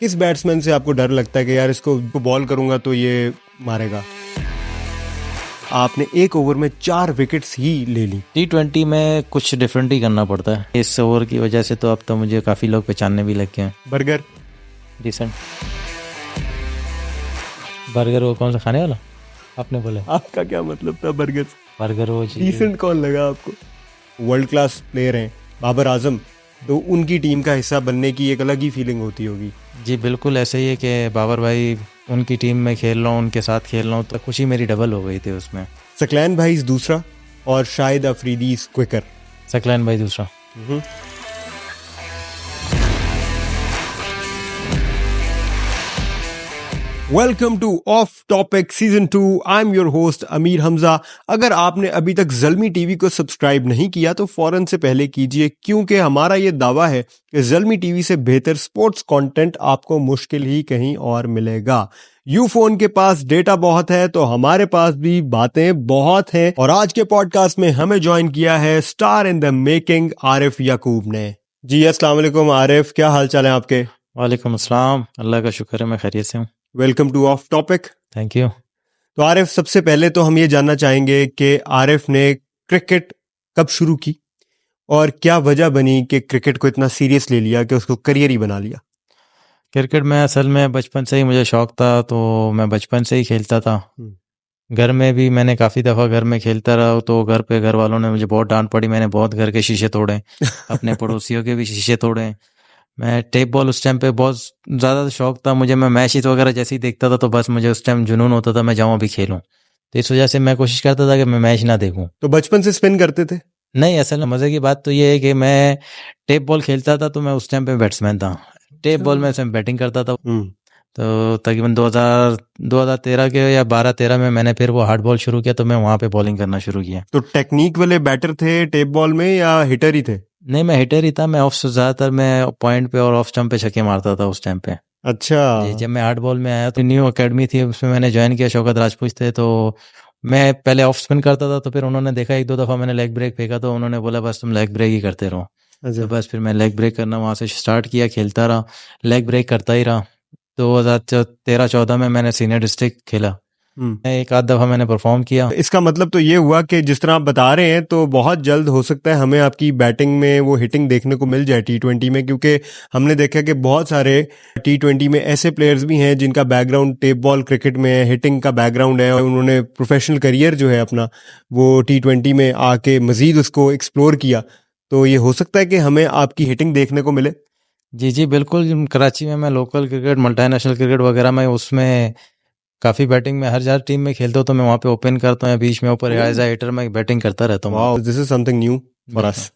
किस बैट्समैन से आपको डर लगता है कि यार इसको बॉल करूंगा तो ये मारेगा? आपने एक ओवर में 4 विकेट्स ही ले ली। T20 में कुछ डिफरेंट ही करना पड़ता है। इस ओवर की वजह से तो अब तो मुझे काफ़ी लोग पहचानने भी लग गए हैं। बर्गर डिसेंट बर्गर वो कौन सा खाने वाला आपने बोला? आपका क्या मतलब था बर्गर से? बर्गर वो डिसेंट कौन लगा आपको? वर्ल्ड क्लास प्लेयर हैं बाबर आजम, तो उनकी टीम का हिस्सा बनने की एक अलग ही फीलिंग होती होगी। जी बिल्कुल ऐसे ही है कि बाबर भाई उनकी टीम में खेल रहा हूँ, उनके साथ खेल रहा हूँ, तो खुशी मेरी डबल हो गई थी उसमें। सकलैन भाई दूसरा और शाहिद अफरीदी क्विकर। सकलैन भाई दूसरा। Welcome two of topic season 2। I am your host Amir Hamza. अगर आपने अभी तक ज़ल्मी टीवी को सब्सक्राइब नहीं किया तो फौरन से पहले कीजिए, क्योंकि हमारा ये दावा है कि ज़ल्मी टीवी से बेहतर स्पोर्ट्स कंटेंट आपको मुश्किल ही कहीं और मिलेगा। यूफोन के पास डेटा बहुत है तो हमारे पास भी बातें बहुत हैं, और आज के पॉडकास्ट में हमें ज्वाइन किया है star in the making Arif Yaqoob ने। जी अस्सलाम वालेकुम आरिफ, क्या हाल चाल है आपके? वालेकुम अस्सलाम, अल्लाह का शुक्र है मैं खैरियत से हूँ। Welcome two of topic. Thank you. तो आरिफ, सबसे पहले तो हम ये जानना चाहेंगे कि आरिफ ने क्रिकेट कब शुरू की और क्या वजह बनी कि क्रिकेट को इतना सीरियस ले लिया कि उसको करियर ही बना लिया? क्रिकेट में असल में बचपन से ही मुझे शौक था, तो मैं बचपन से ही खेलता था। घर में भी मैंने काफ़ी दफ़ा घर में खेलता रहा, तो घर पे घर वालों ने मुझे बहुत डांट पड़ी। मैंने बहुत घर के शीशे तोड़े, अपने पड़ोसियों के भी शीशे तोड़े। मैं टेप बॉल उस टाइम पे बहुत ज़्यादा शौक था मुझे। मैं मैचेस वगैरह जैसे ही देखता था तो बस मुझे उस टाइम जुनून होता था मैं जाऊँ अभी खेलूँ। तो इस वजह से मैं कोशिश करता था कि मैं मैच ना देखूँ। तो बचपन से स्पिन करते थे? नहीं, असल में मज़े की बात तो ये है कि मैं टेप बॉल खेलता था, तो मैं उस टाइम पे बैट्समैन था। टेप बॉल में से बैटिंग करता था। तो तकरीबन 2013 के या 12-13 में मैंने फिर वो हार्ड बॉल शुरू किया, तो मैं वहाँ पे बॉलिंग करना शुरू किया। तो टेक्निक वाले बैटर थे टेप बॉल में या हिटर ही थे? नहीं, मैं हिटर ही था। मैं ज़्यादातर मैं पॉइंट पे और ऑफ स्टंप पे छक्के मारता था उस टाइम पे। अच्छा जी, जब मैं हार्ड बॉल में आया तो न्यू एकेडमी थी, उसमें मैंने ज्वाइन किया। शौकत राजपूत थे, तो मैं पहले ऑफ स्पिन करता था, तो फिर उन्होंने देखा 1-2 दफ़ा मैंने लेग ब्रेक फेंका, तो उन्होंने बोला बस तुम लेग ब्रेक ही करते रहो। तो बस फिर मैं लेग ब्रेक करना वहाँ से स्टार्ट किया, खेलता रहा, लेग ब्रेक करता ही रहा। 2013-14 में मैंने सीनियर डिस्ट्रिक्ट खेला। एक आध दफ़ा मैंने परफॉर्म किया। इसका मतलब तो ये हुआ कि जिस तरह आप बता रहे हैं तो बहुत जल्द हो सकता है हमें आपकी बैटिंग में वो हिटिंग देखने को मिल जाए T20 में, क्योंकि हमने देखा कि बहुत सारे T20 में ऐसे प्लेयर्स भी हैं जिनका बैकग्राउंड टेप बॉल क्रिकेट में है, हिटिंग का बैकग्राउंड है, और उन्होंने प्रोफेशनल करियर जो है अपना वो T20 में आके मजीद उसको एक्सप्लोर किया। तो ये हो सकता है कि हमें आपकी हिटिंग देखने को मिले? जी बिल्कुल। कराची में मैं लोकल क्रिकेट, मल्टीनेशनल क्रिकेट वगैरह में उसमें काफ़ी बैटिंग में हर टीम में खेलता हूँ, तो मैं वहाँ पे ओपन करता हूँ, बीच में ऊपर एज अ हिटर में बैटिंग करता रहता हूँ। Wow, this is something new for us.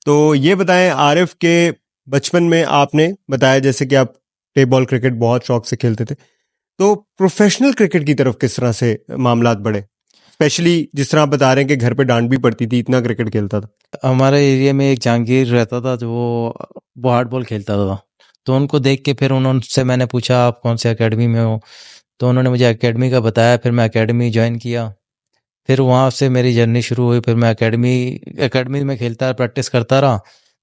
तो ये बताएं आरिफ के बचपन में आपने बताया जैसे कि आप टेप बॉल क्रिकेट बहुत शौक से खेलते थे, तो प्रोफेशनल क्रिकेट की तरफ किस तरह से मामलात बढ़े? स्पेशली जिस तरह आप बता रहे हैं कि घर पे डांट भी पड़ती थी, इतना क्रिकेट खेलता था। हमारे एरिया में एक जहांगीर रहता था, जो वो हार्ड बॉल खेलता था, तो उनको देख के फिर उनसे मैंने पूछा आप कौन से एकेडमी में हो, तो उन्होंने मुझे एकेडमी का बताया। फिर मैं एकेडमी ज्वाइन किया, फिर वहाँ से मेरी जर्नी शुरू हुई। फिर मैं एकेडमी में खेलता प्रैक्टिस करता रहा,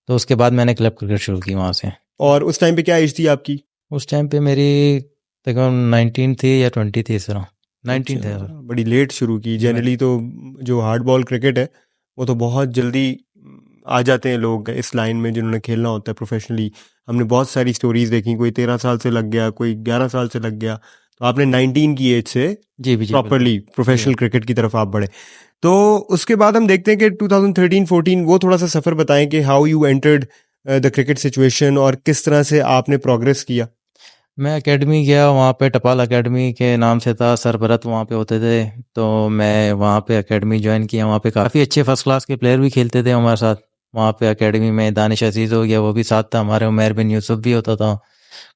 तो उसके बाद मैंने क्लब क्रिकेट शुरू की वहाँ से। और उस टाइम पे क्या एज थी आपकी? उस टाइम पे मेरी तकरीबन 19 थी या 20 थी, इस तरह 19 थे। बड़ी लेट शुरू की। जनरली तो जो हार्ड बॉल क्रिकेट है वो तो बहुत जल्दी आ जाते हैं लोग इस लाइन में जिन्होंने खेलना होता है प्रोफेशनली। हमने बहुत सारी स्टोरीज देखी, कोई 13 साल से लग गया, कोई 11 साल से लग गया, तो आपने 19 की एज से प्रॉपरली प्रोफेशनल क्रिकेट की तरफ आप बढ़े। तो उसके बाद हम देखते हैं कि 2013-14 वो थोड़ा सा सफ़र बताएं कि how you entered the cricket situation और किस तरह से आपने प्रोग्रेस किया। मैं एकेडमी गया, वहाँ पे टपाल एकेडमी के नाम से था, सरबरत वहाँ पे होते थे, तो मैं वहाँ पे एकेडमी ज्वाइन किया। वहाँ पे काफ़ी अच्छे फर्स्ट क्लास के प्लेयर भी खेलते थे हमारे साथ। वहाँ पे एकेडमी में दानिश अजीज़ हो गया, वो भी साथ था हमारे, उमैर बिन यूसुफ भी होता था,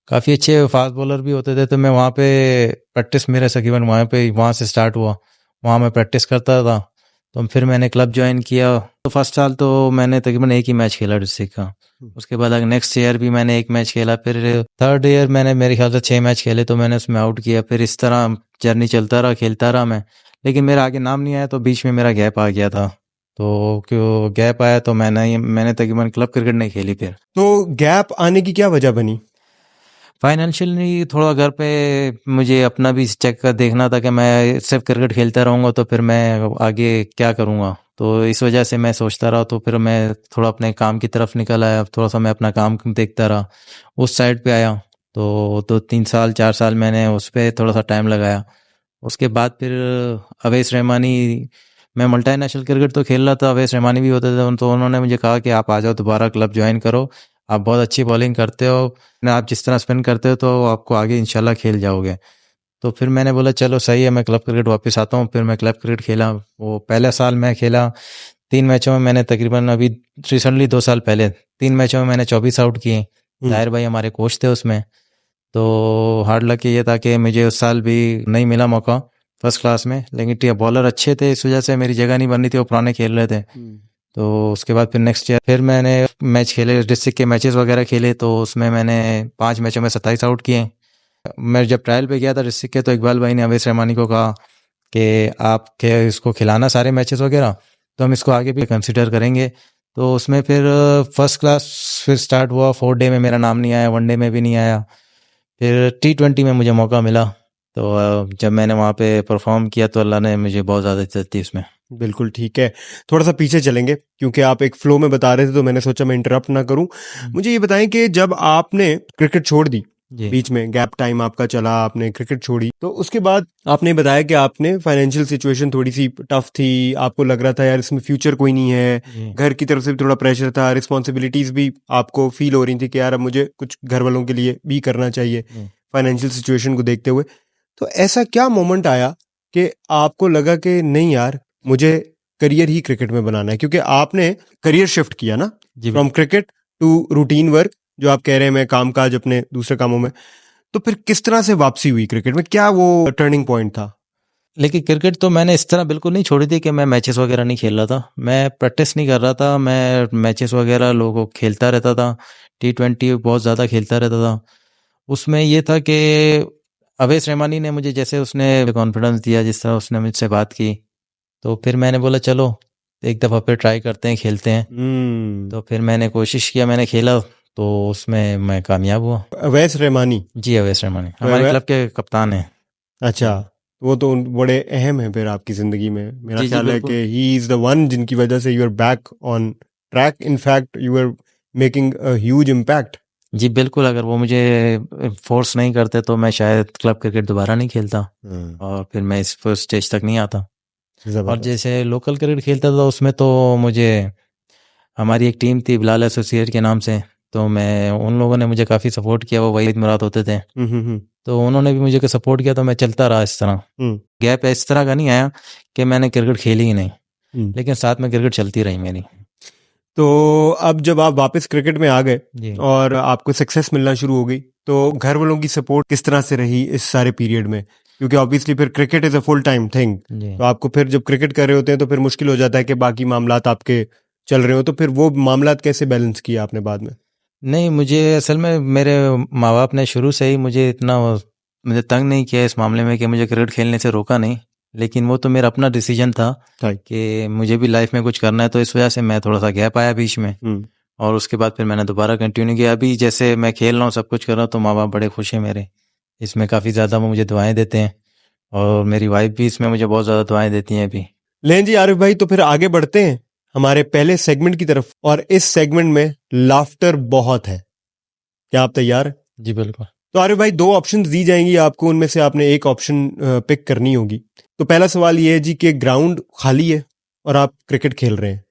काफ़ी अच्छे फास्ट बॉलर भी होते थे। तो मैं वहाँ पे प्रैक्टिस मेरे तकरीबन वहाँ से स्टार्ट हुआ, वहाँ मैं प्रैक्टिस करता था। तो फिर मैंने क्लब ज्वाइन किया। तो फर्स्ट साल तो मैंने तकरीबन एक ही मैच खेला डिस्ट्रिक्ट का, उसके बाद नेक्स्ट ईयर भी मैंने एक मैच खेला। फिर थर्ड ईयर मैंने मेरे ख्याल से 6 मैच खेले, तो मैंने उसमें आउट किया। फिर इस तरह जर्नी चलता रहा, खेलता रहा मैं, लेकिन मेरा आगे नाम नहीं आया, तो बीच में मेरा गैप आ गया था। तो क्यों गैप आया, तो मैंने तकरीबन क्लब क्रिकेट नहीं खेली। फिर तो गैप आने की क्या वजह बनी? फाइनेंशियली थोड़ा घर पे मुझे अपना भी चेक कर देखना था कि मैं सिर्फ क्रिकेट खेलता रहूँगा तो फिर मैं आगे क्या करूँगा। तो इस वजह से मैं सोचता रहा, तो फिर मैं थोड़ा अपने काम की तरफ निकल आया, थोड़ा सा मैं अपना काम देखता रहा, उस साइड पे आया। तो 2-3 साल 4 साल मैंने उस पर थोड़ा सा टाइम लगाया। उसके बाद फिर अवैस रहमानी, मैं मल्टीनेशनल क्रिकेट तो खेल रहा था, अवैस रहमानी भी होते थे, तो उन्होंने मुझे कहा कि आप आ जाओ दोबारा क्लब ज्वाइन करो, आप बहुत अच्छी बॉलिंग करते हो, आप जिस तरह स्पिन करते हो तो आपको आगे इंशाल्लाह खेल जाओगे। तो फिर मैंने बोला चलो सही है, मैं क्लब क्रिकेट वापस आता हूँ। फिर मैं क्लब क्रिकेट खेला, वो पहला साल मैं खेला, 3 मैचों में मैंने तकरीबन, अभी रिसेंटली 2 साल पहले 3 मैचों में मैंने 24 आउट किए। ताहिर भाई हमारे कोच थे उसमें। तो हार्ड लक ये था कि मुझे उस साल भी नहीं मिला मौका फर्स्ट क्लास में, लेकिन बॉलर अच्छे थे, इस वजह से मेरी जगह नहीं बन रही थी, वो पुराने खेल रहे थे। तो उसके बाद फिर नेक्स्ट ईयर फिर मैंने मैच खेले, डिस्ट्रिक्ट के मैचेस वगैरह खेले, तो उसमें मैंने 5 मैचों में 27 आउट किए। मैं जब ट्रायल पे गया था डिस्ट्रिक्ट के, तो इकबाल भाई ने अवैस रहमानी को कहा कि आप के इसको खिलाना सारे मैचेस वगैरह, तो हम इसको आगे भी कंसिडर करेंगे। तो उसमें फिर फर्स्ट क्लास फिर स्टार्ट हुआ, 4 डे में मेरा नाम नहीं आया, 1 डे में भी नहीं आया। फिर T20 में मुझे मौका मिला, तो जब मैंने वहाँ पे परफॉर्म किया तो अल्लाह ने मुझे बहुत ज़्यादा इज्जत दी उसमें। बिल्कुल ठीक है। थोड़ा सा पीछे चलेंगे क्योंकि आप एक फ्लो में बता रहे थे तो मैंने सोचा मैं इंटरप्ट ना करूं। मुझे ये बताएं कि जब आपने क्रिकेट छोड़ दी, जी बीच में गैप टाइम आपका चला, आपने क्रिकेट छोड़ी, तो उसके बाद आपने बताया कि आपने फाइनेंशियल सिचुएशन थोड़ी सी टफ थी, आपको लग रहा था यार इसमें फ्यूचर कोई नहीं है, जी घर की तरफ से भी थोड़ा प्रेशर था, रिस्पॉन्सिबिलिटीज भी आपको फील हो रही थी कि यार अब मुझे कुछ घर वालों के लिए भी करना चाहिए जी फाइनेंशियल सिचुएशन को देखते हुए। तो ऐसा क्या मोमेंट आया कि आपको लगा कि नहीं यार मुझे करियर ही क्रिकेट में बनाना है, क्योंकि आपने करियर शिफ्ट किया ना जी from cricket to routine work, जो आप कह रहे हैं मैं काम काज अपने दूसरे कामों में, तो फिर किस तरह से वापसी हुई क्रिकेट में, क्या वो टर्निंग पॉइंट था? लेकिन क्रिकेट तो मैंने इस तरह बिल्कुल नहीं छोड़ी थी कि मैं मैचेस वगैरह नहीं खेल रहा था, मैं प्रैक्टिस नहीं कर रहा था, मैं मैचेस वगैरह लोगों खेलता रहता था। T20 बहुत ज़्यादा खेलता रहता था। उसमें ये था कि अवैस रहमानी ने मुझे जैसे उसने कॉन्फिडेंस दिया, जिस तरह उसने मुझसे बात की, तो फिर मैंने बोला चलो एक दफ़ा फिर ट्राई करते हैं, खेलते हैं। हम्म। तो फिर मैंने कोशिश किया, मैंने खेला, तो उसमें मैं कामयाब हुआ। अवैस रहमानी? जी अवैस रहमानी तो हमारे क्लब के कप्तान हैं। अच्छा, वो तो बड़े अहम है फिर आपकी जिंदगी में, मेरा जी जी ख्याल है बिल्कुल। कि ही इज द वन जिनकी वजह से you are back on track, in fact you are making a huge impact. जी बिल्कुल, अगर वो मुझे फोर्स नहीं करते तो मैं शायद क्लब क्रिकेट दोबारा नहीं खेलता, और फिर मैं इस फर्स्ट स्टेज तक नहीं आता। और जबरदस्त। जैसे लोकल क्रिकेट खेलता था उसमें तो मुझे, हमारी एक टीम थी बिलाल एसोसिएट के नाम से, तो मैं उन लोगों ने मुझे काफ़ी सपोर्ट किया, वो वहीद मुराद होते थे, हम्म। तो उन्होंने भी मुझे सपोर्ट किया, तो मैं चलता रहा इस तरह। हम्म। गैप इस तरह का नहीं आया कि मैंने क्रिकेट खेली ही नहीं, हम्म। लेकिन साथ में क्रिकेट चलती रही मेरी। तो अब जब आप वापस क्रिकेट में आ गए जी और आपको सक्सेस मिलना शुरू हो गई, तो घर वालों की सपोर्ट किस तरह से रही इस सारे पीरियड में? क्योंकि ऑब्वियसली फिर cricket is a full time thing, जी। तो आपको फिर जब क्रिकेट कर रहे होते हैं तो फिर मुश्किल हो जाता है कि बाकी मामलात आपके चल रहे हो, तो फिर वो मामलात कैसे बैलेंस किया आपने बाद में? नहीं, मुझे असल में मेरे माँ बाप ने शुरू से ही मुझे इतना मुझे तंग नहीं किया इस मामले में कि मुझे क्रिकेट खेलने से रोका नहीं, लेकिन वो तो मेरा अपना डिसीजन था राइट। कि मुझे भी लाइफ में कुछ करना है, तो इस वजह से मैं थोड़ा सा गैप आया बीच में, हम्म। और उसके बाद फिर मैंने दोबारा कंटिन्यू किया। अभी जैसे मैं खेल रहा हूँ, सब कुछ कर रहा हूँ, तो माँ बाप बड़े खुश हैं मेरे, इसमें काफ़ी ज़्यादा वो मुझे दुआएं देते हैं, और मेरी वाइफ भी इसमें मुझे बहुत ज़्यादा दुआएं देती हैं अभी। लें जी आरिफ भाई, तो फिर आगे बढ़ते हैं हमारे पहले सेगमेंट की तरफ, और इस सेगमेंट में लाफ्टर बहुत है। क्या आप तैयार हैं? जी बिल्कुल। तो आरिफ भाई, दो ऑप्शंस दी जाएंगी आपको, उनमें से आपने एक ऑप्शन पिक करनी होगी। तो पहला सवाल ये है जी कि ग्राउंड खाली है और आप क्रिकेट खेल रहे हैं,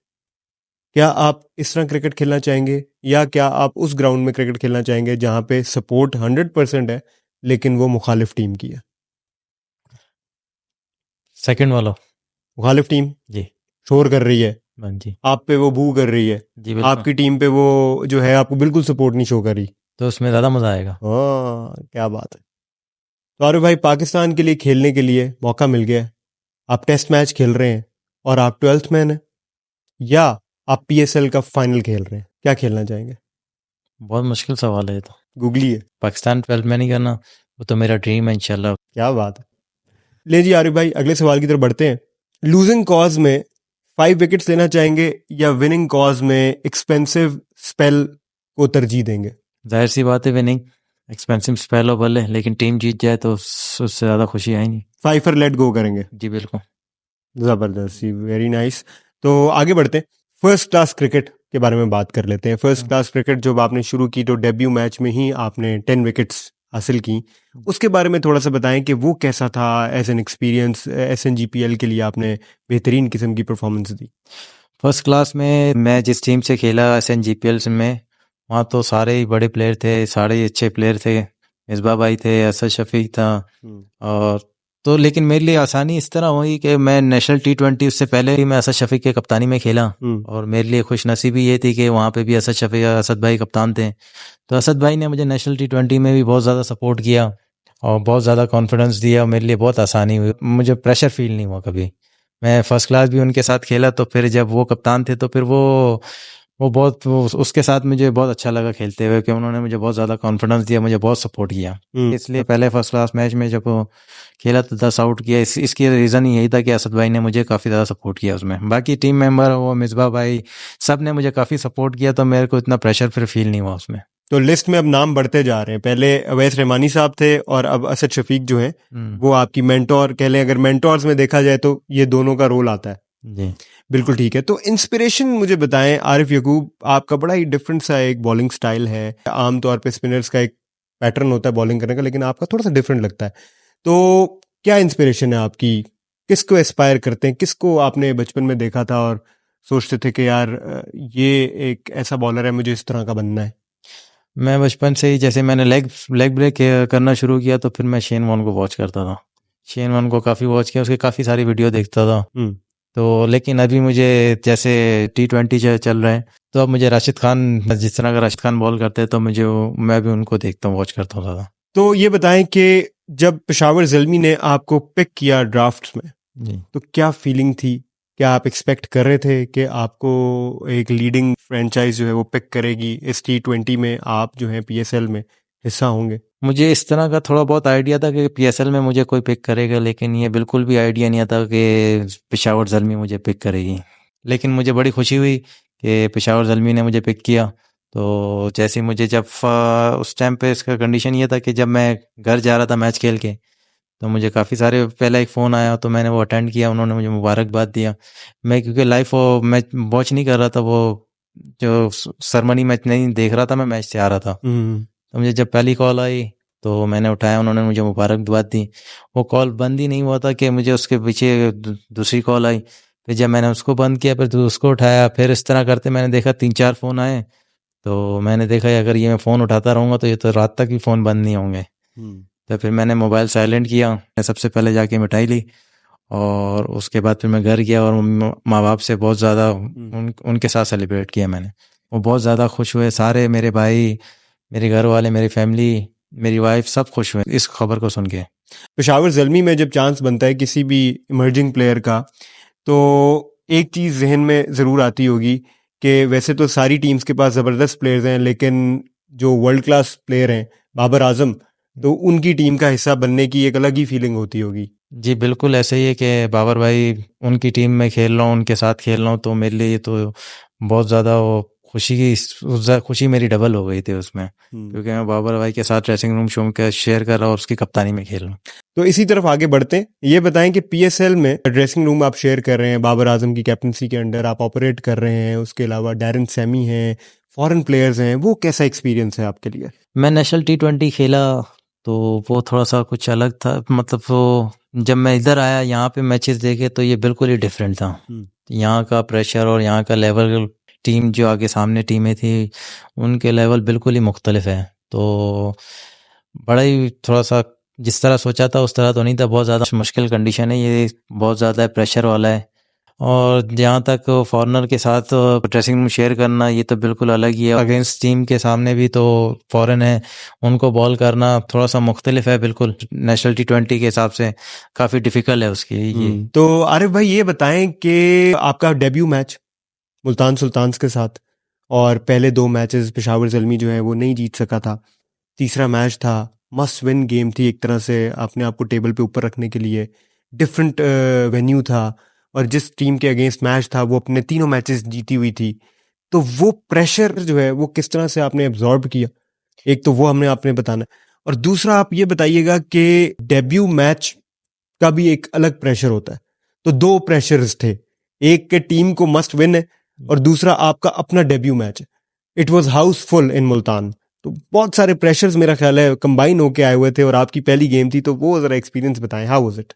क्या आप इस तरह क्रिकेट खेलना चाहेंगे, या क्या आप उस ग्राउंड में क्रिकेट खेलना चाहेंगे जहां पे सपोर्ट 100% है लेकिन वो मुखालिफ टीम की है? सेकंड वाला। मुखालिफ टीम जी। शोर कर रही है, हाँ जी। आप पे वो बू कर रही है, जी बिल्कुल। आपकी टीम पे वो जो है आपको बिल्कुल सपोर्ट नहीं शो कर रही। तो उसमें ज़्यादा मज़ा आएगा। हाँ, क्या बात है। तो आरिफ भाई, पाकिस्तान के लिए खेलने के लिए मौका मिल गया है, आप टेस्ट मैच खेल रहे हैं और आप 12th मैन हैं, या आप PSL का फाइनल खेल रहे हैं, क्या खेलना चाहेंगे? बहुत मुश्किल सवाल है ये तो। गूगली है। पाकिस्तान 12 में नहीं करना, वो तो मेरा ड्रीम है इंशाल्लाह। क्या बात है। ले जी आरिफ भाई, अगले सवाल की तरफ बढ़ते हैं। लूजिंग कॉज में 5 विकेट्स लेना चाहेंगे या विनिंग कॉज में एक्सपेंसिव स्पेल को तरजीह देंगे? जाहिर सी बात है विनिंग, एक्सपेंसिव स्पेल हो भले, लेकिन टीम जीत जाए तो उससे ज़्यादा खुशी आई नहीं। फाइफर लेट गो करेंगे। जी बिल्कुल। जबरदस्त, वेरी नाइस। तो आगे बढ़ते हैं, फर्स्ट क्लास क्रिकेट के बारे में बात कर लेते हैं। फर्स्ट क्लास क्रिकेट जब आपने शुरू की तो डेब्यू मैच में ही आपने 10 विकेट्स हासिल की, उसके बारे में थोड़ा सा बताएं कि वो कैसा था एज एन एक्सपीरियंस। SNGPL के लिए आपने बेहतरीन किस्म की परफॉर्मेंस दी। फर्स्ट क्लास में मैं जिस टीम से खेला SNGPL में, वहाँ तो सारे ही बड़े प्लेयर थे, सारे ही अच्छे प्लेयर थे। मिसबा भाई थे, असद शफीक था। और तो लेकिन मेरे लिए आसानी इस तरह हुई कि मैं नेशनल T20 उससे पहले ही मैं असद शफीक के कप्तानी में खेला। और मेरे लिए खुशनसीबी ये थी कि वहाँ पे भी असद शफीक असद भाई कप्तान थे। तो असद भाई ने मुझे नेशनल T20 में भी बहुत ज़्यादा सपोर्ट किया और बहुत ज़्यादा कॉन्फिडेंस दिया। मेरे लिए बहुत आसानी हुई, मुझे प्रेशर फील नहीं हुआ कभी। मैं फर्स्ट क्लास भी उनके साथ खेला, तो फिर जब वो कप्तान थे तो फिर उसके साथ मुझे बहुत अच्छा लगा खेलते हुए कि उन्होंने मुझे बहुत ज़्यादा कॉन्फिडेंस दिया, मुझे बहुत सपोर्ट किया। इसलिए पहले फर्स्ट क्लास मैच में जब खेला तो 10 आउट किया। इसकी रीज़न यही था कि असद भाई ने मुझे काफ़ी ज़्यादा सपोर्ट किया उसमें। बाकी टीम मेंबर वो मिसबा भाई सब ने मुझे काफ़ी सपोर्ट किया, तो मेरे को इतना प्रेशर फिर फील नहीं हुआ उसमें। तो लिस्ट में अब नाम बढ़ते जा रहे हैं, पहले अवैस रहमानी साहब थे और अब असद शफीक जो हैं वो आपकी मेंटोर कह लें। अगर मेंटोर्स में देखा जाए तो ये दोनों का रोल आता है। जी बिल्कुल ठीक है। तो इंस्पिरेशन मुझे बताएं, आरिफ यकूब आपका बड़ा ही डिफरेंट सा एक बॉलिंग स्टाइल है। आमतौर पे स्पिनर्स का एक पैटर्न होता है बॉलिंग करने का, लेकिन आपका थोड़ा सा डिफरेंट लगता है। तो क्या इंस्पिरेशन है आपकी, किसको एस्पायर करते हैं, किसको आपने बचपन में देखा था और सोचते थे कि यार ये एक ऐसा बॉलर है, मुझे इस तरह का बनना है? मैं बचपन से ही जैसे मैंने लेग ब्रेक करना शुरू किया तो फिर मैं शेन वॉर्न को वॉच करता था। शेन वॉर्न को काफ़ी वॉच किया, उसके काफ़ी सारी वीडियो देखता था। तो लेकिन अभी मुझे जैसे T20 चल रहे हैं तो अब मुझे राशिद खान, जिस तरह का राशिद खान बॉल करते हैं तो मैं भी उनको देखता हूँ, वॉच करता था। तो ये बताएं कि जब पेशावर ज़ल्मी ने आपको पिक किया ड्राफ्ट में जी तो क्या फीलिंग थी? क्या आप एक्सपेक्ट कर रहे थे कि आपको एक लीडिंग फ्रेंचाइज जो है वो पिक करेगी, इस T20 में आप जो है PSL में हिस्सा होंगे? मुझे इस तरह का थोड़ा बहुत आइडिया था कि PSL में मुझे कोई पिक करेगा, लेकिन ये बिल्कुल भी आइडिया नहीं था कि पेशावर ज़ल्मी मुझे पिक करेगी। लेकिन मुझे बड़ी खुशी हुई कि पेशावर ज़ल्मी ने मुझे पिक किया। तो जैसे मुझे जब उस टाइम पे इसका कंडीशन ये था कि जब मैं घर जा रहा था मैच खेल के, तो मुझे काफ़ी सारे पहला एक फ़ोन आया तो मैंने वो अटेंड किया, उन्होंने मुझे मुबारकबाद दिया। मैं क्योंकि लाइव वो मैच वॉच नहीं कर रहा था, वो जो सरमनी मैच नहीं देख रहा था, मैं मैच से आ रहा था। तो मुझे जब पहली कॉल आई तो मैंने उठाया, उन्होंने मुझे मुबारकबाद दी। वो कॉल बंद ही नहीं हुआ था कि मुझे उसके पीछे दूसरी कॉल आई। फिर जब मैंने उसको बंद किया फिर उसको उठाया, फिर इस तरह करते मैंने देखा 3-4 फ़ोन आए। तो मैंने देखा अगर ये मैं फ़ोन उठाता रहूँगा तो ये तो रात तक भी फ़ोन बंद नहीं होंगे। तो फिर मैंने मोबाइल साइलेंट किया, मैं सबसे पहले जाके मिठाई ली और उसके बाद फिर मैं घर गया और माँ बाप से बहुत ज़्यादा उनके साथ सेलिब्रेट किया मैंने। वो बहुत ज़्यादा खुश हुए, सारे मेरे भाई, मेरे घर वाले, मेरी फैमिली, मेरी वाइफ सब खुश हुए इस खबर को सुन के। पेशावर ज़ल्मी में जब चांस बनता है किसी भी इमर्जिंग प्लेयर का, तो एक चीज़ जहन में ज़रूर आती होगी कि वैसे तो सारी टीम्स के पास ज़बरदस्त प्लेयर्स हैं, लेकिन जो वर्ल्ड क्लास प्लेयर हैं बाबर आजम, तो उनकी टीम का हिस्सा बनने की एक अलग ही फीलिंग होती होगी। जी बिल्कुल ऐसे ही है कि बाबर भाई उनकी टीम में खेल रहा हूँ, उनके साथ खेल रहा हूँ, तो मेरे लिए तो बहुत ज़्यादा वो खुशी मेरी डबल हो गई थी उसमें, क्योंकि मैं बाबर भाई के साथ ड्रेसिंग रूम शो के शेयर कर रहा हूँ और उसकी कप्तानी में खेल रहा हूँ। तो इसी तरफ आगे बढ़ते हैं। ये बताएं कि PSL में ड्रेसिंग रूम आप शेयर कर रहे हैं, बाबर आजम की कैप्टनसी के अंडर आप ऑपरेट कर रहे हैं, उसके अलावा डैरन सैमी हैं, फॉरेन प्लेयर्स हैं, वो कैसा एक्सपीरियंस है आपके लिए? मैं नेशनल T20 खेला तो वो थोड़ा सा कुछ अलग था, मतलब वो जब मैं इधर आया यहाँ पे मैचेस देखे तो ये बिल्कुल ही डिफरेंट था। यहाँ का प्रेशर और यहाँ का लेवल, टीम जो आगे सामने टीमें थी उनके लेवल बिल्कुल ही मुख्तलिफ है। तो बड़ा ही थोड़ा सा जिस तरह सोचा था उस तरह तो नहीं था, बहुत ज़्यादा मुश्किल कंडीशन है ये, बहुत ज़्यादा प्रेशर वाला है। और जहाँ तक फॉरेनर के साथ ड्रेसिंग रूम शेयर करना, ये तो बिल्कुल अलग ही है। अगेंस्ट टीम के सामने भी तो फॉरेन है, उनको बॉल करना थोड़ा सा मुख्तलिफ है बिल्कुल, नेशनल T20 के हिसाब से काफ़ी डिफ़िकल्ट है उसकी ये। तो आरिफ भाई ये बताएं कि आपका डेब्यू मैच मुल्तान सुल्तान्स के साथ, और पहले 2 मैचेस पेशावर ज़ल्मी जो है वो नहीं जीत सका था, तीसरा मैच था, मस्ट विन गेम थी एक तरह से अपने आप को टेबल पे ऊपर रखने के लिए, डिफरेंट वेन्यू था, और जिस टीम के अगेंस्ट मैच था वो अपने तीनों मैचेस जीती हुई थी। तो वो प्रेशर जो है वो किस तरह से आपने एब्जॉर्ब किया? एक तो वो हमने आपने बताना है, और दूसरा आप ये बताइएगा कि डेब्यू मैच का भी एक अलग प्रेशर होता है। तो दो प्रेशर्स थे, एक के टीम को मस्ट विन है और दूसरा आपका अपना डेब्यू मैच है। इट वाज हाउसफुल इन मुल्तान, तो बहुत सारे प्रेशर्स मेरा ख्याल है कंबाइन होके आए हुए थे और आपकी पहली गेम थी, तो वो जरा एक्सपीरियंस बताएं, हाउ वाज इट?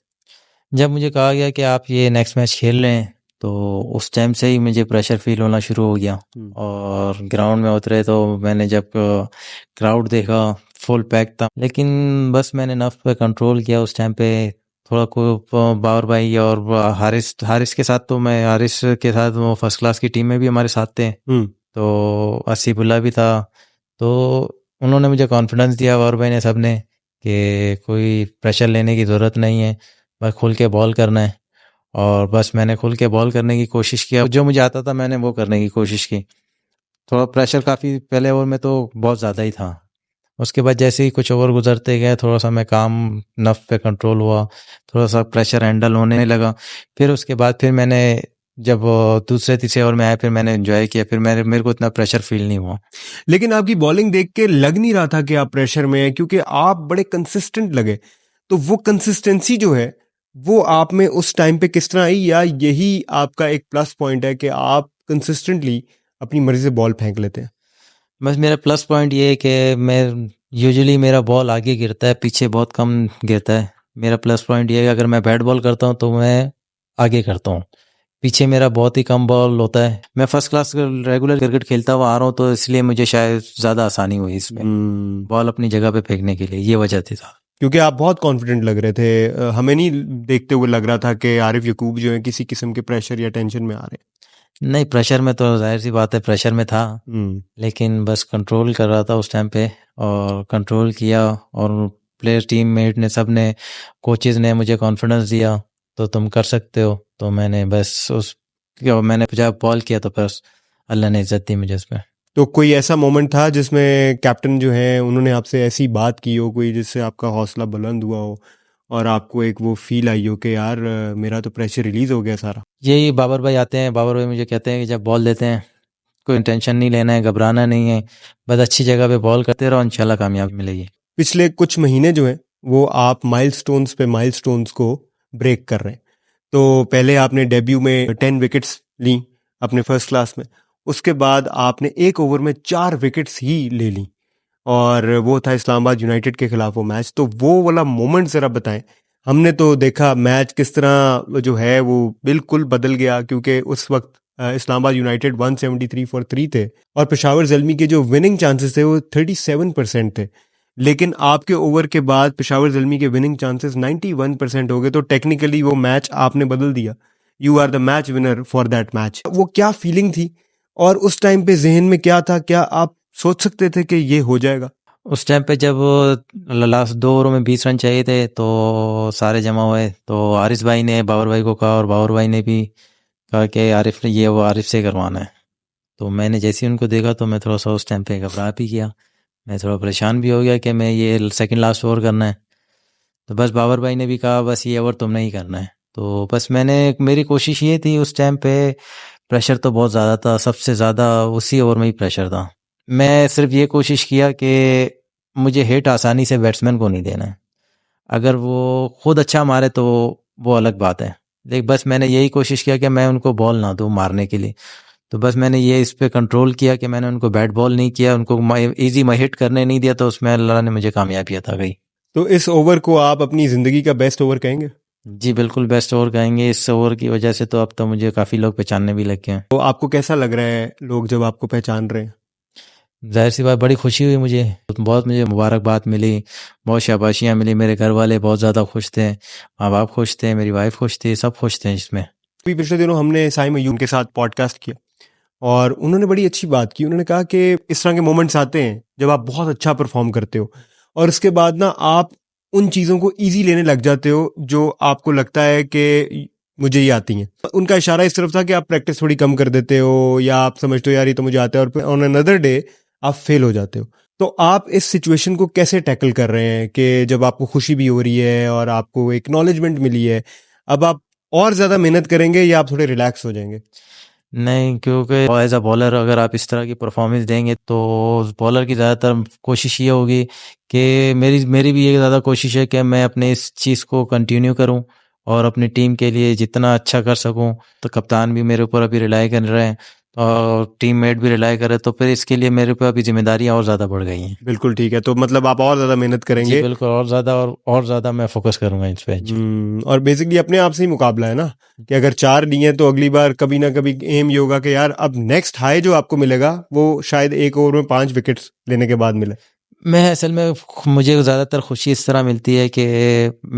जब मुझे कहा गया कि आप ये नेक्स्ट मैच खेल रहे हैं, तो उस टाइम से ही मुझे प्रेशर फील होना शुरू हो गया। और ग्राउंड में उतरे तो मैंने जब क्राउड देखा फुल पैक था, लेकिन बस मैंने नफ्स पे कंट्रोल किया उस टाइम पे। थोड़ा को बाबर भाई और हारिस हारिस के साथ, तो मैं हारिस के साथ वो फर्स्ट क्लास की टीम में भी हमारे साथ थे, तो आसिफुल्ला भी था। तो उन्होंने मुझे कॉन्फिडेंस दिया, बाबर भाई ने, सब ने, कि कोई प्रेशर लेने की ज़रूरत नहीं है, बस खुल के बॉल करना है। और बस मैंने खुल के बॉल करने की कोशिश किया, जो मुझे आता था मैंने वो करने की कोशिश की। थोड़ा प्रेशर काफ़ी पहले ओवर में तो बहुत ज़्यादा ही था। उसके बाद जैसे ही कुछ ओवर गुजरते गए, थोड़ा सा मैं काम, नफ पे कंट्रोल हुआ, थोड़ा सा प्रेशर हैंडल होने लगा। फिर उसके बाद फिर मैंने जब दूसरे तीसरे ओवर में आया, फिर मैंने एंजॉय किया, फिर मेरे को इतना प्रेशर फील नहीं हुआ। लेकिन आपकी बॉलिंग देख के लग नहीं रहा था कि आप प्रेशर में हैं, क्योंकि आप बड़े कंसिस्टेंट लगे। तो वो कंसिस्टेंसी जो है वो आप में उस टाइम पे किस तरह आई, या यही आपका एक प्लस पॉइंट है कि आप कंसिस्टेंटली अपनी मर्जी से बॉल फेंक लेते हैं? बस मेरा प्लस पॉइंट ये है कि मैं यूजुअली मेरा बॉल आगे गिरता है, पीछे बहुत कम गिरता है। मेरा प्लस पॉइंट ये है कि अगर मैं बैट बॉल करता हूँ तो मैं आगे करता हूँ, पीछे मेरा बहुत ही कम बॉल होता है। मैं फर्स्ट क्लास रेगुलर क्रिकेट खेलता हुआ आ रहा हूँ, तो इसलिए मुझे शायद ज़्यादा आसानी हुई इसमें बॉल अपनी जगह पे फेंकने के लिए, ये वजह थी साहब। क्योंकि आप बहुत कॉन्फिडेंट लग रहे थे, हमें नहीं देखते हुए लग रहा था कि आरिफ यकूब जो है किसी किस्म के प्रेशर या टेंशन में आ रहे हैं। नहीं, प्रेशर में तो जाहिर सी बात है, प्रेशर में था, लेकिन बस कंट्रोल कर रहा था उस टाइम पे, और कंट्रोल किया। और प्लेयर, टीम मेट ने, सब ने, कोचेज़ ने मुझे कॉन्फिडेंस दिया, तो तुम कर सकते हो। तो मैंने बस मैंने जब बॉल किया तो बस अल्लाह ने इज्जत दी मुझे उसमें। तो कोई ऐसा मोमेंट था जिसमें कैप्टन जो है उन्होंने आपसे ऐसी बात की हो, कोई जिससे आपका हौसला बुलंद हुआ हो और आपको एक वो फील आई हो कि यार मेरा तो प्रेशर रिलीज हो गया सारा? यही बाबर भाई आते हैं, बाबर भाई मुझे कहते हैं कि जब बॉल देते हैं, कोई टेंशन नहीं लेना है, घबराना नहीं है, बस अच्छी जगह पे बॉल करते रहो, इंशाल्लाह कामयाबी मिलेगी। पिछले कुछ महीने जो हैं वो आप माइलस्टोन्स पे माइलस्टोन्स को ब्रेक कर रहे हैं। तो पहले आपने डेब्यू में 10 विकेट्स ली अपने फर्स्ट क्लास में, उसके बाद आपने एक ओवर में 4 विकेट्स ही ले ली, और वो था इस्लामाबाद यूनाइटेड के खिलाफ वो मैच। तो वो वाला मोमेंट ज़रा बताएं। हमने तो देखा मैच किस तरह जो है वो बिल्कुल बदल गया, क्योंकि उस वक्त इस्लामाबाद यूनाइटेड 173 फॉर 3 थे और पेशावर ज़ल्मी के जो विनिंग चांसेस थे वो 37% थे। लेकिन आपके ओवर के बाद पेशावर ज़ल्मी के विनिंग चांसेस 91% हो गए। तो टेक्निकली वो मैच आपने बदल दिया, you are the match winner for that match. वो क्या फीलिंग थी और उस टाइम पे जहन में क्या था? क्या आप सोच सकते थे कि ये हो जाएगा? उस टाइम पे जब लास्ट 2 ओवरों में 20 रन चाहिए थे, तो सारे जमा हुए, तो हारिस भाई ने बाबर भाई को कहा, और बाबर भाई ने भी कहा कि आरिफ ने ये वो आरिफ से करवाना है। तो मैंने जैसे ही उनको देखा, तो मैं थोड़ा सा उस टाइम पे घबरा भी गया, मैं थोड़ा परेशान भी हो गया कि मैं ये सेकंड लास्ट ओवर करना है। तो बस बाबर भाई ने भी कहा बस ये ओवर तुमने ही करना है। तो बस मेरी कोशिश ये थी उस टाइम पे, प्रेशर तो बहुत ज़्यादा था, सबसे ज़्यादा उसी ओवर में ही प्रेशर था। मैं सिर्फ ये कोशिश किया कि मुझे हिट आसानी से बैट्समैन को नहीं देना है, अगर वो खुद अच्छा मारे तो वो अलग बात है, लेकिन बस मैंने यही कोशिश किया कि मैं उनको बॉल ना दूं मारने के लिए। तो बस मैंने ये इस पे कंट्रोल किया कि मैंने उनको बैट बॉल नहीं किया, उनको इजी हिट करने नहीं दिया, तो उसमें अल्लाह ने मुझे कामयाबी अता गई। तो इस ओवर को आप अपनी ज़िंदगी का बेस्ट ओवर कहेंगे? जी बिल्कुल बेस्ट ओवर कहेंगे, इस ओवर की वजह से तो अब तो मुझे काफ़ी लोग पहचानने भी लग गए हैं। तो आपको कैसा लग रहा है लोग जब आपको पहचान रहे हैं? जाहिर सी बात, बड़ी खुशी हुई मुझे, बहुत मुझे मुबारकबाद मिली, बहुत शाबाशियाँ मिली, मेरे घर वाले बहुत ज़्यादा खुश थे, माँ बाप खुश थे, मेरी वाइफ खुश थी, सब खुश थे इसमें। अभी पिछले दिनों हमने साइम अय्यूब के साथ पॉडकास्ट किया और उन्होंने बड़ी अच्छी बात की। उन्होंने कहा कि इस तरह के मोमेंट्स आते हैं जब आप बहुत अच्छा परफॉर्म करते हो और उसके बाद ना आप उन चीज़ों को इजी लेने लग जाते हो जो आपको लगता है कि मुझे ये आती हैं। उनका इशारा इस तरफ था कि आप प्रैक्टिस थोड़ी कम कर देते हो या आप समझते हो यार ये तो मुझे आता है, और फिर ऑन अनदर डे आप फेल हो जाते हो। तो आप इस सिचुएशन को कैसे टैकल कर रहे हैं कि जब आपको खुशी भी हो रही है और आपको एक्नॉलेजमेंट मिली है, अब आप और ज़्यादा मेहनत करेंगे या आप थोड़े रिलैक्स हो जाएंगे? नहीं, क्योंकि एज अ बॉलर अगर आप इस तरह की परफॉर्मेंस देंगे तो बॉलर की ज़्यादातर कोशिश ये होगी कि मेरी मेरी भी ये ज़्यादा कोशिश है कि मैं अपने इस चीज़ को कंटिन्यू करूं और अपनी टीम के लिए जितना अच्छा कर सकूं। तो कप्तान भी मेरे ऊपर अभी रिलाई कर रहे हैं और टीम मेट भी रिलाई कर रहे हैं, तो फिर इसके लिए मेरे ऊपर अभी जिम्मेदारियां और ज़्यादा बढ़ गई हैं। बिल्कुल ठीक है, तो मतलब आप और ज्यादा मेहनत जी करेंगे। बिल्कुल, और ज़्यादा मैं फोकस करूंगा इस पे। और बेसिकली अपने आप से ही मुकाबला है ना, कि अगर 4 लिए तो अगली बार कभी ना कभी एम ये होगा कि यार अब नेक्स्ट हाई जो आपको मिलेगा वो शायद एक ओवर में 5 विकेट्स लेने के बाद मिले। मैं असल में मुझे ज़्यादातर खुशी इस तरह मिलती है कि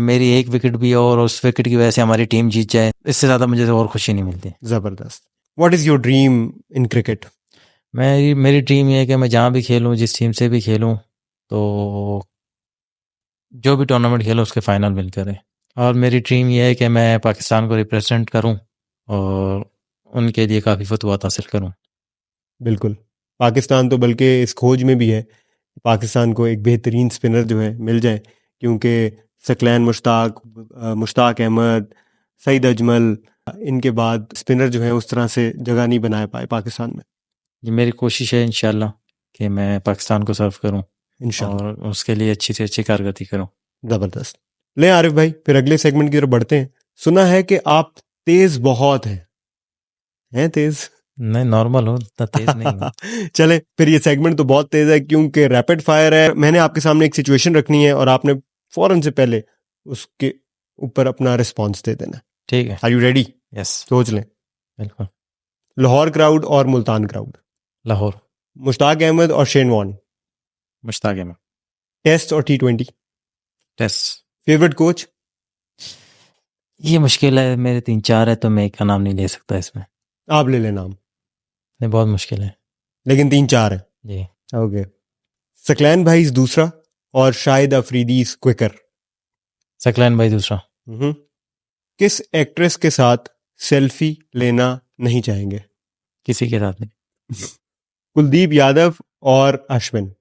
मेरी एक विकेट भी हो और उस विकेट की वजह से हमारी टीम जीत जाए, इससे ज़्यादा मुझे और खुशी नहीं मिलती। जबरदस्त। What is your dream in cricket? मेरी ड्रीम ये है कि मैं जहाँ भी खेलूँ, जिस टीम से भी खेलूँ, तो जो भी टूर्नामेंट खेलूँ उसके फाइनल विन करें। और मेरी ड्रीम ये है कि मैं पाकिस्तान को रिप्रेजेंट करूँ और उनके लिए काफ़ी फतवात हासिल करूँ। बिल्कुल। पाकिस्तान तो बल्कि इस खोज में भी है, पाकिस्तान को एक बेहतरीन स्पिनर जो है मिल जाए, क्योंकि सकलैन मुश्ताक, मुश्ताक अहमद, सईद अजमल, इनके बाद स्पिनर जो है उस तरह से जगह नहीं बना पाए पाकिस्तान में। ये मेरी कोशिश है इंशाल्लाह कि मैं पाकिस्तान को सर्व करूँ इंशाल्लाह। और उसके लिए अच्छी से अच्छी कारकर्दगी करूँ। जबरदस्त। ले आरिफ भाई, फिर अगले सेगमेंट की तरफ बढ़ते हैं। सुना है कि आप तेज बहुत हैं तेज? नहीं, नॉर्मल हो, इतना तेज नहीं हूँ। चले फिर, ये सेगमेंट तो बहुत तेज है क्योंकि रैपिड फायर है। मैंने आपके सामने एक सिचुएशन रखनी है और आपने फौरन से पहले उसके ऊपर अपना रिस्पॉन्स दे देना। ठीक है। Are you ready? यस। सोच लें। बिल्कुल। लाहौर क्राउड और मुल्तान क्राउड, लाहौर। मुश्ताक अहमद और Shane Warne, Mushtaq Ahmed. Test और T20, टेस्ट। Favourite coach? ये मुश्किल है, मेरे 3-4 है तो मैं एक का नाम नहीं ले सकता इसमें। आप ले लें नाम, नहीं, बहुत मुश्किल है। लेकिन 3-4 है। जी। ओके। सकलैन भाई दूसरा और शाहिद अफरीदी क्विकर। सकलैन भाई दूसरा। हम्म। किस एक्ट्रेस के साथ सेल्फी लेना नहीं चाहेंगे? किसी के साथ नहीं। कुलदीप यादव और अश्विन।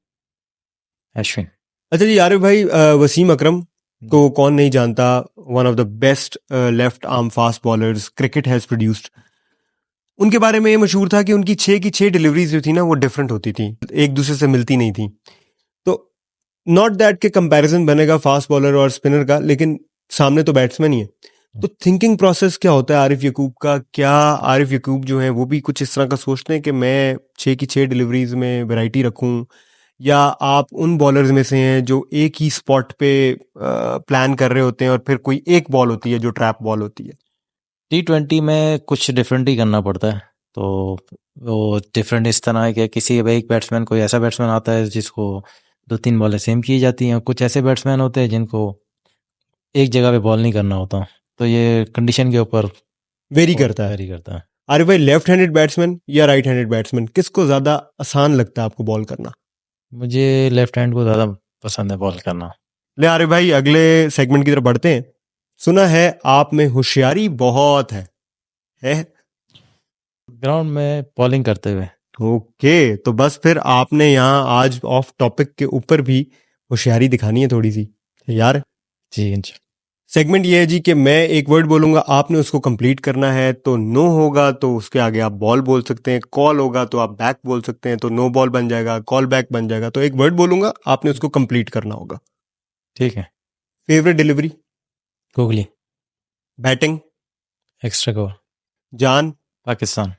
अश्विन। अच्छा जी आरिफ भाई, वसीम अकरम को कौन नहीं जानता, one of the best left arm fast bowlers cricket has produced. उनके बारे में ये मशहूर था कि उनकी 6 की 6 डिलीवरीज जो थी ना वो डिफरेंट होती थी, एक दूसरे से मिलती नहीं थी। तो नॉट दैट के कंपैरिजन बनेगा फास्ट बॉलर और स्पिनर का, लेकिन सामने तो बैट्समैन ही है। तो थिंकिंग प्रोसेस क्या होता है आरिफ यकूब का? क्या आरिफ यकूब जो है वो भी कुछ इस तरह का सोचते हैं कि मैं 6 की 6 डिलीवरीज में वैरायटी रखूं, या आप उन बॉलर्स में से हैं जो एक ही स्पॉट पे प्लान कर रहे होते हैं और फिर कोई एक बॉल होती है जो ट्रैप बॉल होती है? T20 में कुछ डिफरेंट ही करना पड़ता है। तो वो डिफरेंट इस तरह है कि किसी एक बैट्समैन, कोई ऐसा बैट्समैन आता है जिसको 2-3 बॉलें सेम की जाती हैं, कुछ ऐसे बैट्समैन होते हैं जिनको एक जगह पे बॉल नहीं करना होता। तो ये कंडीशन के ऊपर वेरी करता है। वेरी करता है। आरिफ भाई, लेफ्ट हैंडेड बैट्समैन या राइट हैंडेड बैट्समैन, किसको ज्यादा आसान लगता है आपको बॉल करना? मुझे लेफ्ट हैंड को ज़्यादा पसंद है बॉल करना। ले आरिफ भाई, अगले सेगमेंट की तरफ बढ़ते हैं। सुना है आप में होशियारी बहुत है? ग्राउंड में बॉलिंग करते हुए। ओके, तो बस फिर आपने यहाँ आज ऑफ टॉपिक के ऊपर भी होशियारी दिखानी है थोड़ी सी, यार। जी। सेगमेंट ये है जी कि मैं एक वर्ड बोलूंगा, आपने उसको कंप्लीट करना है। तो नो होगा तो उसके आगे आप बॉल बोल सकते हैं, कॉल होगा तो आप बैक बोल सकते हैं, तो नो बॉल बन जाएगा, कॉल बैक बन जाएगा। तो एक वर्ड बोलूंगा, आपने उसको कंप्लीट करना होगा। ठीक है। Favourite delivery? Googly. Batting? Extra cover. जान? पाकिस्तान।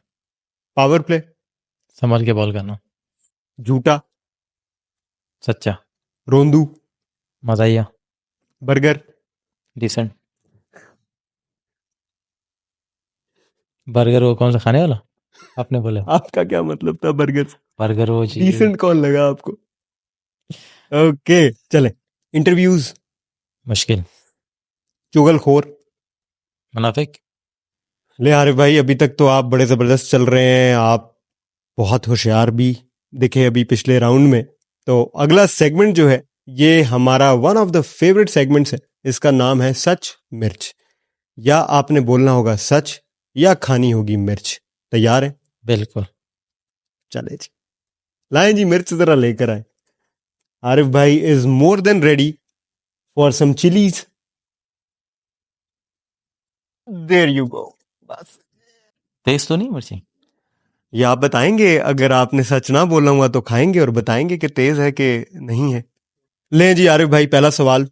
Power play? संभल के बॉल करना। झूठा? सच्चा। रोंदू? मज़ाइया। बर्गर? डिसेंट। बर्गर वो कौन सा खाने वाला आपने बोला? आपका क्या मतलब था बर्गर से? बर्गर वो जी। डिसेंट कौन लगा आपको? ओके, चले। इंटरव्यूज? मुश्किल। चुगलखोर? मुनाफिक। ले आरिफ भाई, अभी तक तो आप बड़े जबरदस्त चल रहे हैं, आप बहुत होशियार भी दिखे अभी पिछले राउंड में। तो अगला सेगमेंट जो है ये हमारा one of the favourite segments है। इसका नाम है सच मिर्च। या आपने बोलना होगा सच या खानी होगी मिर्च। तैयार है? बिल्कुल। चले जी, लाएं जी मिर्च जरा लेकर आए। आरिफ भाई is more than ready for some chillies. There you go. बस तेज तो नहीं मिर्ची? ये आप बताएंगे, अगर आपने सच ना बोला हुआ तो खाएंगे और बताएंगे कि तेज है कि नहीं है। लें जी आरिफ भाई, पहला सवाल,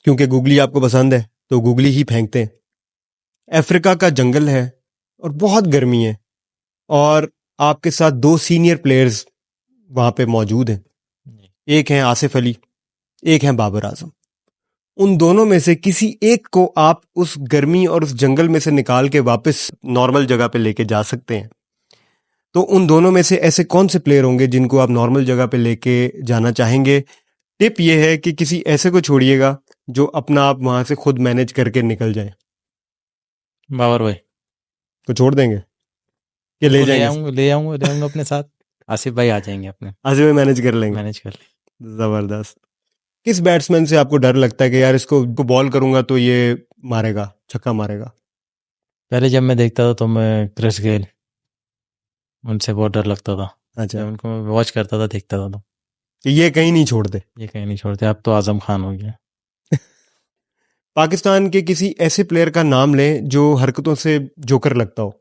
क्योंकि गूगली आपको पसंद है तो गूगली ही फेंकते हैं। अफ्रीका का जंगल है और बहुत गर्मी है, और आपके साथ दो सीनियर प्लेयर्स वहां पे मौजूद हैं। एक हैं आसिफ अली, एक हैं बाबर आजम। उन दोनों में से किसी एक को आप उस गर्मी और उस जंगल में से निकाल के वापस नॉर्मल जगह पे लेके जा सकते हैं। तो उन दोनों में से ऐसे कौन से प्लेयर होंगे जिनको आप नॉर्मल जगह पे लेके जाना चाहेंगे? टिप ये है कि किसी ऐसे को छोड़िएगा जो अपना आप वहां से खुद मैनेज करके निकल जाए। बाबर भाई तो छोड़ देंगे कि ले उनको जाएंगे? ले आऊंगा अपने साथ। आसिफ भाई आ जाएंगे अपने, आसिफ में मैनेज कर लेंगे। मैनेज कर ले। जबरदस्त। किस बैट्समैन से आपको डर लगता है कि यार इसको बॉल करूंगा तो ये मारेगा, छक्का मारेगा? पहले जब मैं देखता था तो मैं क्रिस गेल, उनसे बहुत डर लगता था। अच्छा, जब उनको मैं वॉच करता था, देखता था, तो कि ये कहीं नहीं छोड़ते। ये कहीं नहीं छोड़ते। अब तो आजम खान हो गया। पाकिस्तान के किसी ऐसे प्लेयर का नाम लें जो हरकतों से जोकर लगता हो।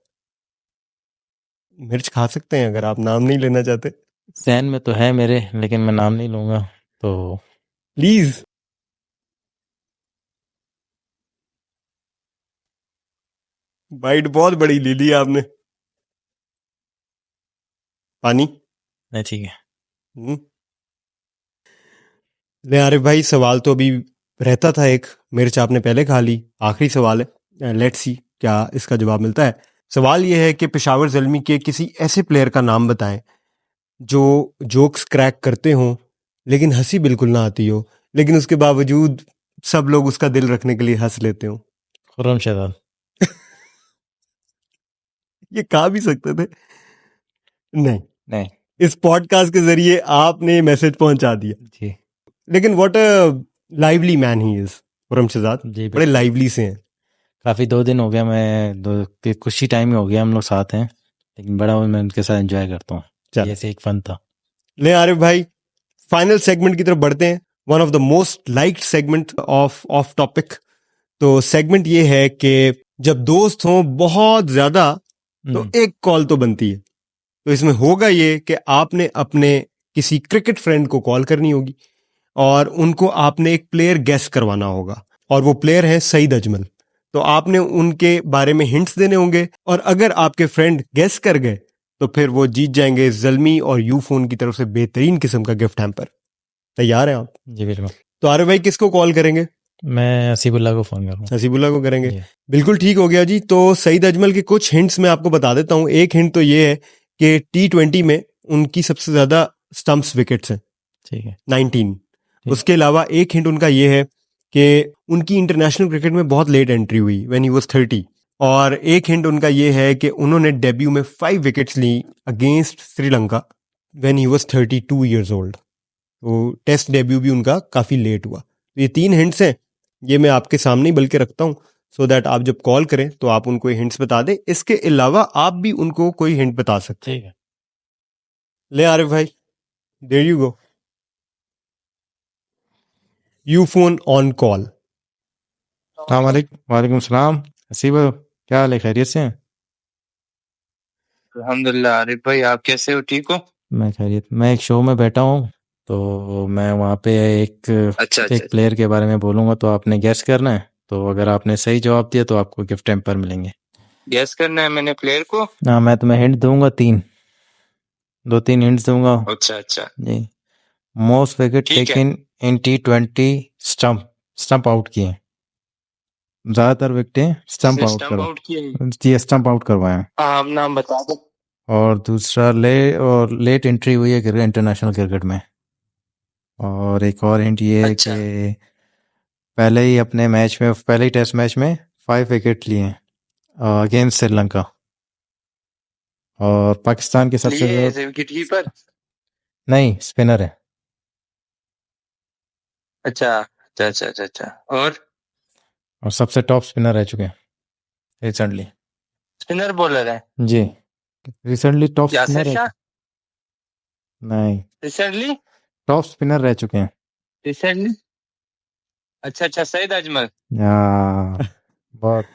मिर्च खा सकते हैं अगर आप नाम नहीं लेना चाहते। सैन में तो है मेरे, लेकिन मैं नाम नहीं लूंगा। तो प्लीज। बाइट बहुत बड़ी ले ली आपने। पानी। नहीं, ठीक है। हम्म। ले आरिफ भाई, सवाल तो अभी रहता था एक, मिर्च आपने पहले खा ली। आखिरी सवाल है, लेट्स सी क्या इसका जवाब मिलता है। सवाल यह है कि पेशावर ज़ल्मी के किसी ऐसे प्लेयर का नाम बताएं जो जोक्स क्रैक करते हों लेकिन हंसी बिल्कुल ना आती हो, लेकिन उसके बावजूद सब लोग उसका दिल रखने के लिए हंस लेते हो। खुर्रम शहजाद। ये कहा भी सकते थे। नहीं, नहीं इस पॉडकास्ट के जरिए आपने मैसेज पहुंचा दिया। जी, लेकिन what a lively man he is, Khurram Shahzad. जी बड़े बिल्कुल। लाइवली से हैं। काफ़ी 2 दिन हो गया, मैं कुछ ही टाइम ही हो गया हम लोग साथ हैं, लेकिन बड़ा मैं उनके साथ एंजॉय करता हूँ। चलो, ये से एक फन था। ले आरिफ भाई, फाइनल सेगमेंट की तरफ बढ़ते हैं। One of the most liked segment of topic. तो सेगमेंट ये है कि जब दोस्त हों बहुत ज्यादा तो एक कॉल तो बनती है। तो इसमें होगा ये कि आपने अपने किसी क्रिकेट फ्रेंड को कॉल करनी होगी और उनको आपने एक प्लेयर गेस करवाना होगा, और वो प्लेयर है सईद अजमल। तो आपने उनके बारे में हिंट्स देने होंगे, और अगर आपके फ्रेंड गेस कर गए तो फिर वो जीत जाएंगे ज़ल्मी और यूफोन की तरफ से बेहतरीन किस्म का गिफ्ट हैम्पर। तैयार हैं आप? जी बिल्कुल। तो आरे भाई, किसको कॉल करेंगे? मैं हसीबुल्ला को फ़ोन करूँगा। हसीबुल्ला को करेंगे। जी। बिल्कुल ठीक हो गया जी। तो सईद अजमल के कुछ हिंट्स मैं आपको बता देता हूँ। एक हिंट तो ये है कि T20 में उनकी सबसे ज्यादा स्टंप्स विकेट्स हैं, ठीक है। 19। ठीक। उसके अलावा एक हिंट उनका ये है कि उनकी इंटरनेशनल क्रिकेट में बहुत लेट एंट्री हुई, व्हेन ही वाज 30। और एक हिंट उनका ये है कि उन्होंने डेब्यू में 5 विकेट्स ली against Sri Lanka when he was 32 years old. तो टेस्ट डेब्यू भी उनका काफी लेट हुआ। तो ये 3 हिंट्स हैं, ये मैं आपके सामने ही बल्कि रखता हूँ, सो दैट आप जब कॉल करें तो आप उनको हिंट्स बता दें। इसके अलावा आप भी उनको कोई हिंट बता सकते हैं। ठीक है। ले आरिफ भाई, there you go. Ufone on call. वालेकुम सलाम। हसीब, क्या हाल है, खैरियत से हैं? अल्हम्दुलिल्लाह। आरिफ भाई, आप कैसे हो? ठीक हो? मैं खैरियत। मैं एक शो में बैठा हूँ, तो मैं वहाँ पे अच्छा अच्छा। एक प्लेयर के बारे में बोलूँगा, तो आपने गैस करना है। तो अगर आपने सही जवाब दिया तो आपको गिफ्ट हैम्पर मिलेंगे। गैस करना है मैंने प्लेयर को? हाँ, मैं तुम्हें हिंट दूंगा, 2-3 हिंट्स दूंगा अच्छा अच्छा, जी। मोस्ट विकेट ठीक है। Taken in T20 stump out किए, ज्यादातर विकेटें स्टंप आउट स्टंप करो आउट किए? जी, स्टंप आउट करवाए हैं। आप नाम बता दो। और दूसरा लेट एंट्री हुई है क्रिकेट, इंटरनेशनल क्रिकेट में। और एक और हिंट ये है अच्छा। कि पहले ही अपने मैच में, पहले ही टेस्ट मैच में 5 विकेट लिए अगेंस्ट श्रीलंका। और पाकिस्तान के सबसे लिए ज्यादा, विकेट कीपर? नहीं, स्पिनर है। अच्छा अच्छा अच्छा अच्छा अच्छा। और सबसे टॉप स्पिनर रह चुके हैं रिसेंटली। स्पिनर बॉलर है? जी, रिसेंटली टॉप यासिर स्पिनर रह शाह? नहीं, रिसेंटली? टॉप स्पिनर रह चुके हैं। रिसेंटली? अच्छा अच्छा, सईद अजमल। या बहुत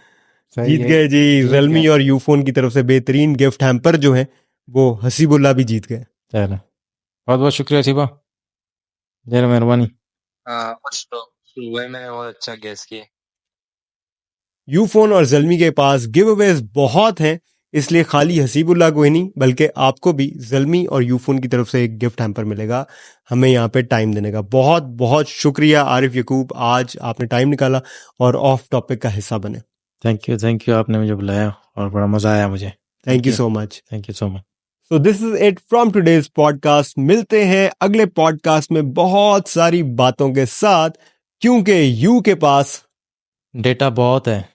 सही जीत है। गए जी जीत ज़ल्मी गए। और यूफोन की तरफ से बेहतरीन गिफ्ट हैम्पर जो है वो हसीबुल्ला भी जीत गए। चलो बहुत बहुत शुक्रिया शिवा, जय मेहरबानी। हाँ कुछ तो वही मैंने बहुत अच्छा गेस किया। यूफोन और जल्मी के पास गिव अवेज बहुत हैं, इसलिए खाली हसीबुल्ला को ही नहीं बल्कि आपको भी जल्मी और यूफोन की तरफ से एक गिफ्ट हैम्पर मिलेगा हमें यहाँ पे टाइम देने का। बहुत बहुत शुक्रिया आरिफ यकूब, आज आपने टाइम निकाला और ऑफ टॉपिक का हिस्सा बने। थैंक यू, आपने मुझे बुलाया और बड़ा मजा आया मुझे। Thank you so much. Thank you so much. So this is it from today's podcast. मिलते हैं अगले पॉडकास्ट में बहुत सारी बातों के साथ, क्योंकि यू के पास डेटा बहुत है।